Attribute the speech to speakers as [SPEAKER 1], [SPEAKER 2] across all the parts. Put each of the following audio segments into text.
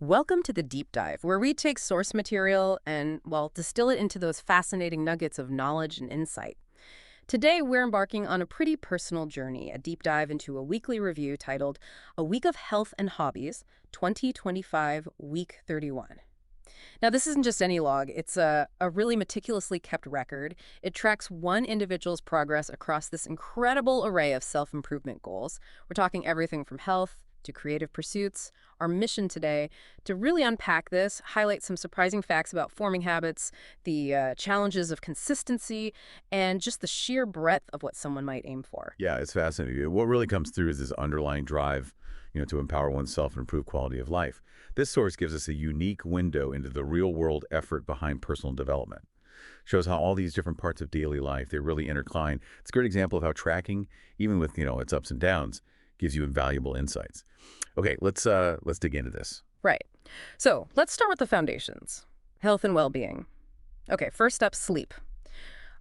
[SPEAKER 1] Welcome to the deep dive, where we take source material and, well, distill it into those fascinating nuggets of knowledge and insight. Today, we're embarking on a pretty personal journey, a deep dive into a weekly review titled A Week of Health and Hobbies, 2025, Week 31. Now, this isn't just any log. It's a really meticulously kept record. It tracks one individual's progress across this incredible array of self-improvement goals. We're talking everything from health to creative pursuits. Our mission today to really unpack this, highlight some surprising facts about forming habits, the challenges of consistency, and just the sheer breadth of what someone might aim for.
[SPEAKER 2] Yeah, it's fascinating. What really comes through is this underlying drive, to empower oneself and improve quality of life. This source gives us a unique window into the real-world effort behind personal development. Shows how all these different parts of daily life, they really intertwine. It's a great example of how tracking, even with, its ups and downs, gives you invaluable insights. Okay, let's dig into this.
[SPEAKER 1] Right. So let's start with the foundations, health and well-being. Okay, first up, sleep.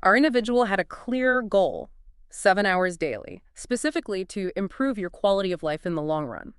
[SPEAKER 1] Our individual had a clear goal, 7 hours daily, specifically to improve your quality of life in the long run.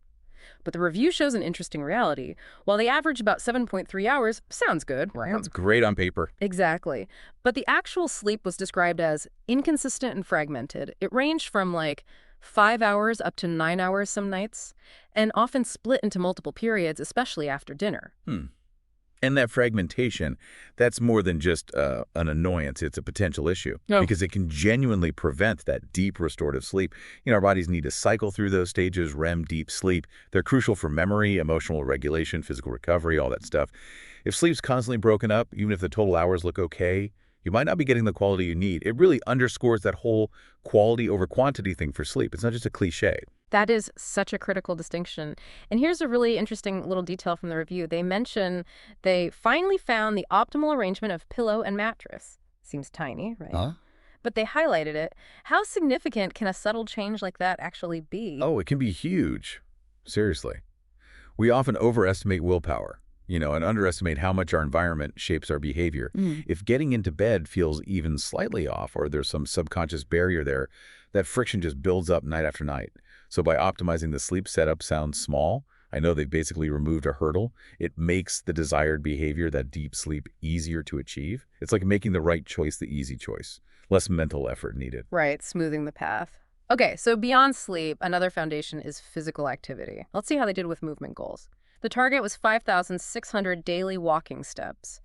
[SPEAKER 1] But the review shows an interesting reality. While the average about 7.3 hours sounds good, right?
[SPEAKER 2] Sounds great on paper.
[SPEAKER 1] Exactly. But the actual sleep was described as inconsistent and fragmented. It ranged from like 5 hours up to 9 hours some nights, and often split into multiple periods, especially after dinner.
[SPEAKER 2] And that fragmentation, that's more than just an annoyance. It's a potential issue
[SPEAKER 1] Oh.
[SPEAKER 2] because it can genuinely prevent that deep restorative sleep. Our bodies need to cycle through those stages, REM, deep sleep. They're crucial for memory, emotional regulation, physical recovery, all that stuff. If sleep's constantly broken up, even if the total hours look okay, you might not be getting the quality you need. It really underscores that whole quality over quantity thing for sleep. It's not just a cliche.
[SPEAKER 1] That is such a critical distinction. And here's a really interesting little detail from the review. They mention they finally found the optimal arrangement of pillow and mattress. Seems tiny, right?
[SPEAKER 2] Huh?
[SPEAKER 1] But they highlighted it. How significant can a subtle change like that actually be?
[SPEAKER 2] Oh, it can be huge. Seriously. We often overestimate willpower, and underestimate how much our environment shapes our behavior. If getting into bed feels even slightly off or there's some subconscious barrier there, that friction just builds up night after night. So by optimizing the sleep setup sounds small. I know they've basically removed a hurdle. It makes the desired behavior, that deep sleep, easier to achieve. It's like making the right choice the easy choice. Less mental effort needed.
[SPEAKER 1] Right, smoothing the path. Okay, so beyond sleep, another foundation is physical activity. Let's see how they did with movement goals. The target was 5,600 daily walking steps.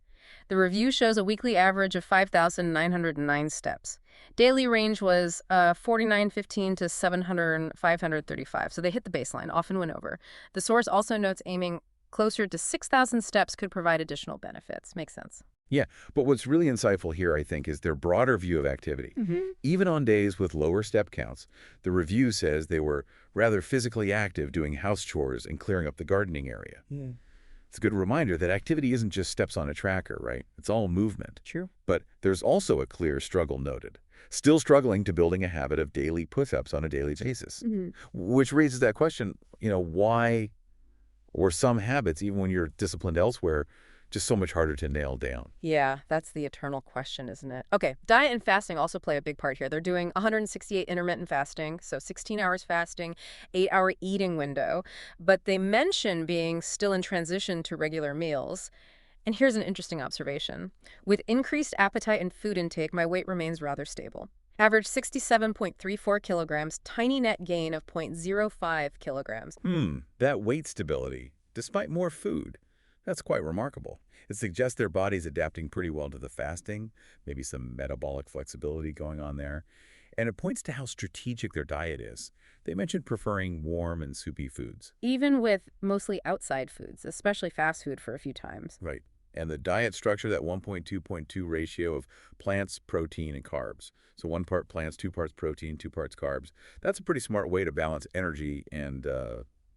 [SPEAKER 1] The review shows a weekly average of 5,909 steps. Daily range was 4,915 to 535. So they hit the baseline, often went over. The source also notes aiming closer to 6,000 steps could provide additional benefits. Makes sense.
[SPEAKER 2] Yeah, but what's really insightful here, I think, is their broader view of activity. Even on days with lower step counts, the review says they were rather physically active doing house chores and clearing up the gardening area. It's a good reminder that activity isn't just steps on a tracker, right? It's all movement.
[SPEAKER 1] True.
[SPEAKER 2] But there's also a clear struggle noted. Still struggling to building a habit of daily push-ups on a daily basis. Which raises that question, why were some habits, even when you're disciplined elsewhere, just so much harder to nail down?
[SPEAKER 1] Yeah, that's the eternal question, isn't it? Okay, diet and fasting also play a big part here. They're doing 168 intermittent fasting, so 16 hours fasting, 8-hour eating window. But they mention being still in transition to regular meals. And here's an interesting observation. With increased appetite and food intake, my weight remains rather stable. Average 67.34 kilograms, tiny net gain of 0.05 kilograms.
[SPEAKER 2] That weight stability, despite more food, that's quite remarkable. It suggests their body's adapting pretty well to the fasting, maybe some metabolic flexibility going on there. And it points to how strategic their diet is. They mentioned preferring warm and soupy foods.
[SPEAKER 1] Even with mostly outside foods, especially fast food for a few times.
[SPEAKER 2] Right. And the diet structure, that 1.2.2 ratio of plants, protein, and carbs. So 1 part plants, 2 parts protein, 2 parts carbs. That's a pretty smart way to balance energy and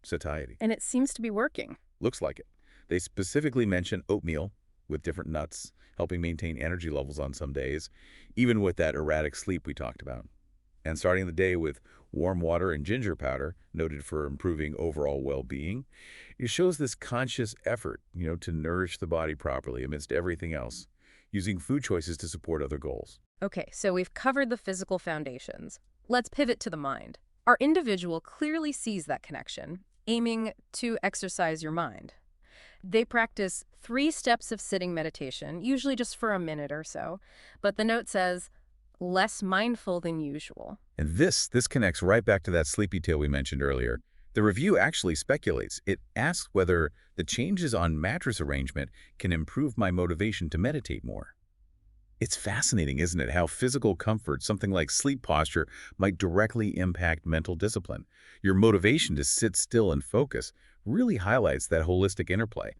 [SPEAKER 2] satiety.
[SPEAKER 1] And it seems to be working.
[SPEAKER 2] Looks like it. They specifically mention oatmeal with different nuts, helping maintain energy levels on some days, even with that erratic sleep we talked about. And starting the day with warm water and ginger powder, noted for improving overall well-being, it shows this conscious effort, to nourish the body properly amidst everything else, using food choices to support other goals.
[SPEAKER 1] Okay, so we've covered the physical foundations. Let's pivot to the mind. Our individual clearly sees that connection, aiming to exercise your mind. They practice 3 steps of sitting meditation, usually just for a minute or so. But the note says, less mindful than usual.
[SPEAKER 2] And this connects right back to that sleepy tale we mentioned earlier. The review actually speculates. It asks whether the changes on mattress arrangement can improve my motivation to meditate more. It's fascinating, isn't it, how physical comfort, something like sleep posture, might directly impact mental discipline. Your motivation to sit still and focus really highlights that holistic interplay.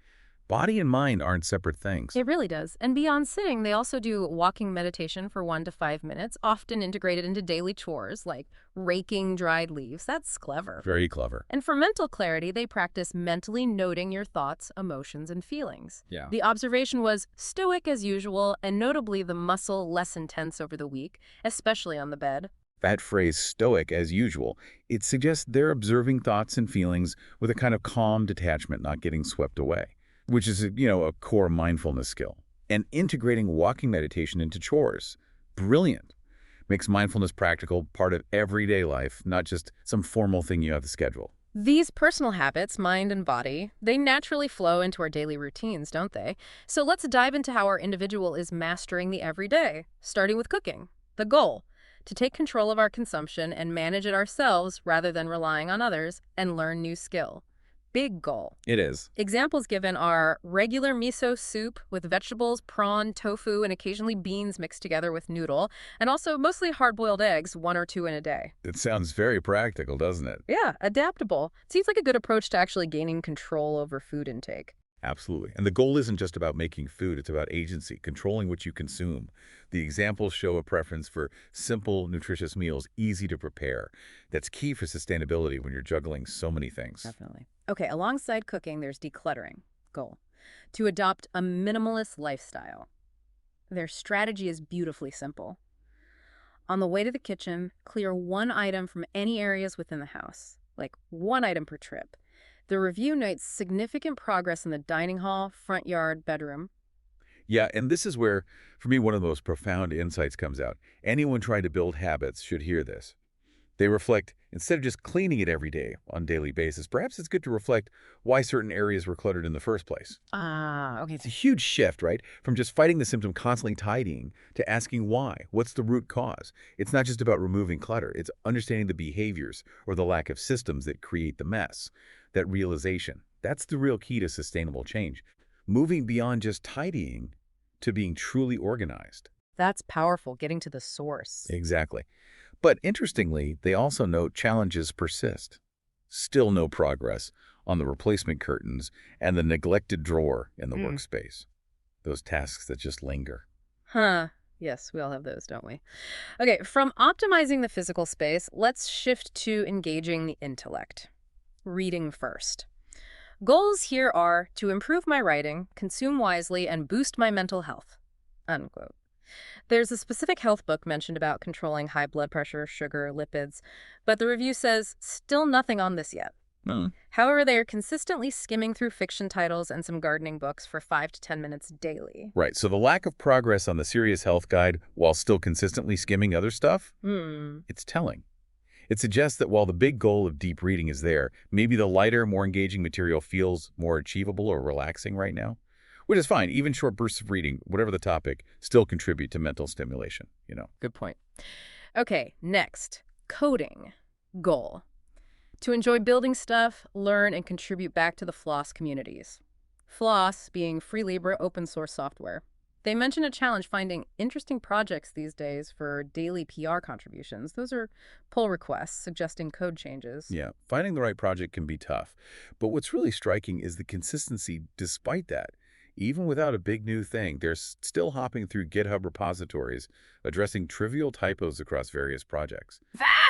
[SPEAKER 2] Body and mind aren't separate things.
[SPEAKER 1] It really does. And beyond sitting, they also do walking meditation for 1 to 5 minutes, often integrated into daily chores like raking dried leaves. That's clever.
[SPEAKER 2] Very clever.
[SPEAKER 1] And for mental clarity, they practice mentally noting your thoughts, emotions, and feelings.
[SPEAKER 2] Yeah.
[SPEAKER 1] The observation was stoic as usual, and notably the muscle less intense over the week, especially on the bed.
[SPEAKER 2] That phrase, stoic as usual, it suggests they're observing thoughts and feelings with a kind of calm detachment, not getting swept away, which is, a core mindfulness skill. And integrating walking meditation into chores. Brilliant. Makes mindfulness practical, part of everyday life, not just some formal thing you have to schedule.
[SPEAKER 1] These personal habits, mind and body, they naturally flow into our daily routines, don't they? So let's dive into how our individual is mastering the everyday, starting with cooking. The goal, to take control of our consumption and manage it ourselves rather than relying on others and learn new skill. Big goal.
[SPEAKER 2] It is.
[SPEAKER 1] Examples given are regular miso soup with vegetables, prawn, tofu, and occasionally beans mixed together with noodle, and also mostly hard-boiled eggs, 1 or 2 in a day.
[SPEAKER 2] It sounds very practical, doesn't it?
[SPEAKER 1] Yeah, adaptable. Seems like a good approach to actually gaining control over food intake.
[SPEAKER 2] Absolutely. And the goal isn't just about making food, it's about agency, controlling what you consume. The examples show a preference for simple, nutritious meals, easy to prepare. That's key for sustainability when you're juggling so many things.
[SPEAKER 1] Definitely. Okay, alongside cooking, there's decluttering. Goal, to adopt a minimalist lifestyle. Their strategy is beautifully simple. On the way to the kitchen, clear 1 item from any areas within the house, like 1 item per trip. The review notes significant progress in the dining hall, front yard, bedroom.
[SPEAKER 2] Yeah, and this is where, for me, one of the most profound insights comes out. Anyone trying to build habits should hear this. They reflect, instead of just cleaning it every day on a daily basis, perhaps it's good to reflect why certain areas were cluttered in the first place.
[SPEAKER 1] Okay.
[SPEAKER 2] It's a huge shift, right? From just fighting the symptom, constantly tidying, to asking why. What's the root cause? It's not just about removing clutter. It's understanding the behaviors or the lack of systems that create the mess. That realization, that's the real key to sustainable change. Moving beyond just tidying to being truly organized.
[SPEAKER 1] That's powerful, getting to the source.
[SPEAKER 2] Exactly. But interestingly, they also note challenges persist. Still no progress on the replacement curtains and the neglected drawer in the workspace. Those tasks that just linger.
[SPEAKER 1] Huh. Yes, we all have those, don't we? Okay, from optimizing the physical space, let's shift to engaging the intellect. Reading first. Goals here are to improve my writing, consume wisely, and boost my mental health. Unquote. There's a specific health book mentioned about controlling high blood pressure, sugar, lipids, but the review says still nothing on this yet. However, they are consistently skimming through fiction titles and some gardening books for 5 to 10 minutes daily.
[SPEAKER 2] Right, so the lack of progress on the serious health guide while still consistently skimming other stuff, it's telling. It suggests that while the big goal of deep reading is there, maybe the lighter, more engaging material feels more achievable or relaxing right now. Which is fine. Even short bursts of reading, whatever the topic, still contribute to mental stimulation,
[SPEAKER 1] Good point. Okay, next, coding. Goal, to enjoy building stuff, learn, and contribute back to the Floss communities. Floss being free Libre open source software. They mention a challenge finding interesting projects these days for daily PR contributions. Those are pull requests suggesting code changes.
[SPEAKER 2] Yeah, finding the right project can be tough. But what's really striking is the consistency despite that. Even without a big new thing, they're still hopping through GitHub repositories, addressing trivial typos across various projects.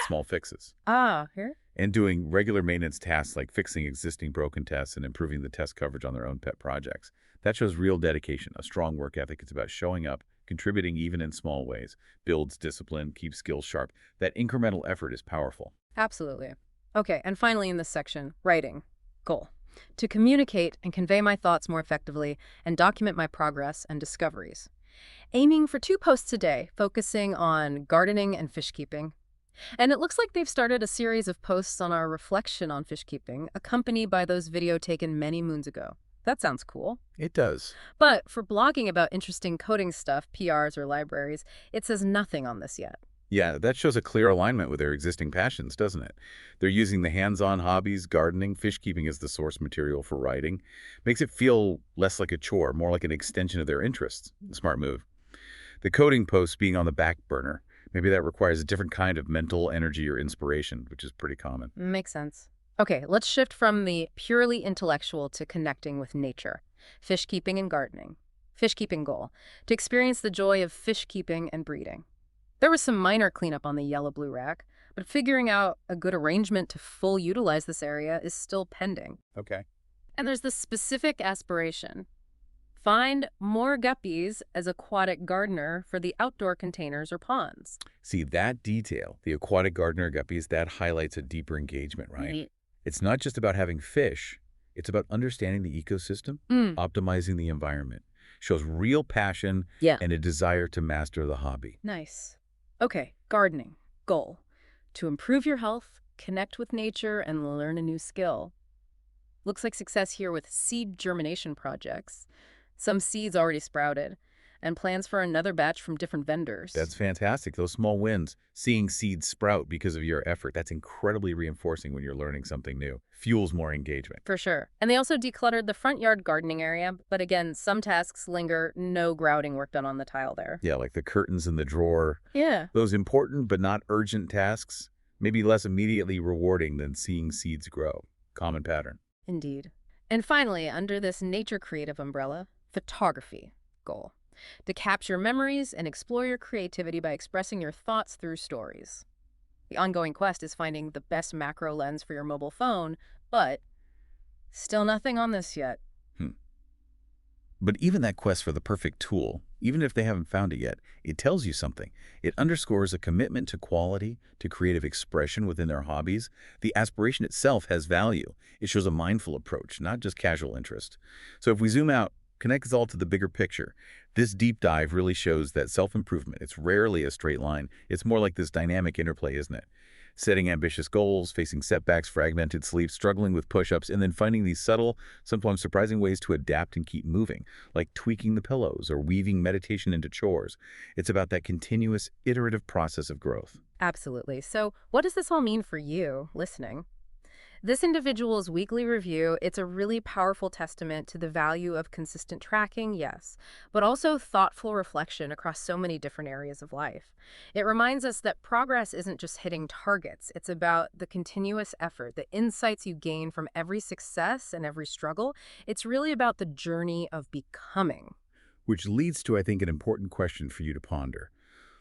[SPEAKER 2] Small fixes.
[SPEAKER 1] Here?
[SPEAKER 2] And doing regular maintenance tasks like fixing existing broken tests and improving the test coverage on their own pet projects. That shows real dedication, a strong work ethic. It's about showing up, contributing even in small ways, builds discipline, keeps skills sharp. That incremental effort is powerful.
[SPEAKER 1] Absolutely. Okay, and finally in this section, writing. Goal, to communicate and convey my thoughts more effectively and document my progress and discoveries. Aiming for 2 posts a day, focusing on gardening and fishkeeping. And it looks like they've started a series of posts on our reflection on fishkeeping, accompanied by those video taken many moons ago. That sounds cool.
[SPEAKER 2] It does.
[SPEAKER 1] But for blogging about interesting coding stuff, PRs or libraries, it says nothing on this yet.
[SPEAKER 2] Yeah, that shows a clear alignment with their existing passions, doesn't it? They're using the hands-on hobbies, gardening, fish keeping as the source material for writing. Makes it feel less like a chore, more like an extension of their interests. Smart move. The coding posts being on the back burner, maybe that requires a different kind of mental energy or inspiration, which is pretty common.
[SPEAKER 1] Makes sense. Okay, let's shift from the purely intellectual to connecting with nature. Fish keeping and gardening. Fish keeping goal. To experience the joy of fish keeping and breeding. There was some minor cleanup on the yellow-blue rack, but figuring out a good arrangement to full utilize this area is still pending.
[SPEAKER 2] Okay.
[SPEAKER 1] And there's this specific aspiration. Find more guppies as aquatic gardener for the outdoor containers or ponds.
[SPEAKER 2] See, that detail, the aquatic gardener guppies, that highlights a deeper engagement, right? It's not just about having fish. It's about understanding the ecosystem, optimizing the environment. Shows real passion
[SPEAKER 1] Yeah.
[SPEAKER 2] and a desire to master the hobby.
[SPEAKER 1] Nice. Okay, gardening. Goal. To improve your health, connect with nature, and learn a new skill. Looks like success here with seed germination projects. Some seeds already sprouted, and plans for another batch from different vendors.
[SPEAKER 2] That's fantastic. Those small wins, seeing seeds sprout because of your effort, that's incredibly reinforcing when you're learning something new. Fuels more engagement.
[SPEAKER 1] For sure. And they also decluttered the front yard gardening area, but again, some tasks linger, no grouting work done on the tile there.
[SPEAKER 2] Yeah, like the curtains in the drawer.
[SPEAKER 1] Yeah.
[SPEAKER 2] Those important but not urgent tasks, maybe less immediately rewarding than seeing seeds grow. Common pattern.
[SPEAKER 1] Indeed. And finally, under this nature creative umbrella, photography goal. To capture memories and explore your creativity by expressing your thoughts through stories. The ongoing quest is finding the best macro lens for your mobile phone, but still nothing on this yet.
[SPEAKER 2] But even that quest for the perfect tool, even if they haven't found it yet, it tells you something. It underscores a commitment to quality, to creative expression within their hobbies. The aspiration itself has value. It shows a mindful approach, not just casual interest. So if we zoom out, connect us all to the bigger picture. This deep dive really shows that self-improvement, it's rarely a straight line. It's more like this dynamic interplay, isn't it? Setting ambitious goals, facing setbacks, fragmented sleep, struggling with push-ups, and then finding these subtle, sometimes surprising ways to adapt and keep moving, like tweaking the pillows or weaving meditation into chores. It's about that continuous, iterative process of growth.
[SPEAKER 1] Absolutely. So what does this all mean for you listening? This individual's weekly review, it's a really powerful testament to the value of consistent tracking, yes, but also thoughtful reflection across so many different areas of life. It reminds us that progress isn't just hitting targets. It's about the continuous effort, the insights you gain from every success and every struggle. It's really about the journey of becoming.
[SPEAKER 2] Which leads to, I think, an important question for you to ponder.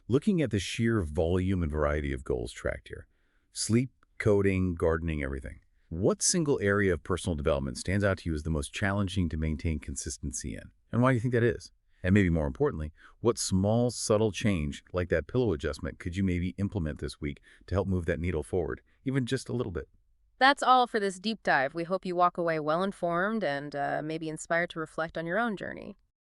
[SPEAKER 2] Looking at the sheer volume and variety of goals tracked here, sleep, coding, gardening, everything. What single area of personal development stands out to you as the most challenging to maintain consistency in? And why do you think that is? And maybe more importantly, what small, subtle change, like that pillow adjustment, could you maybe implement this week to help move that needle forward, even just a little bit?
[SPEAKER 1] That's all for this deep dive. We hope you walk away well informed and maybe inspired to reflect on your own journey.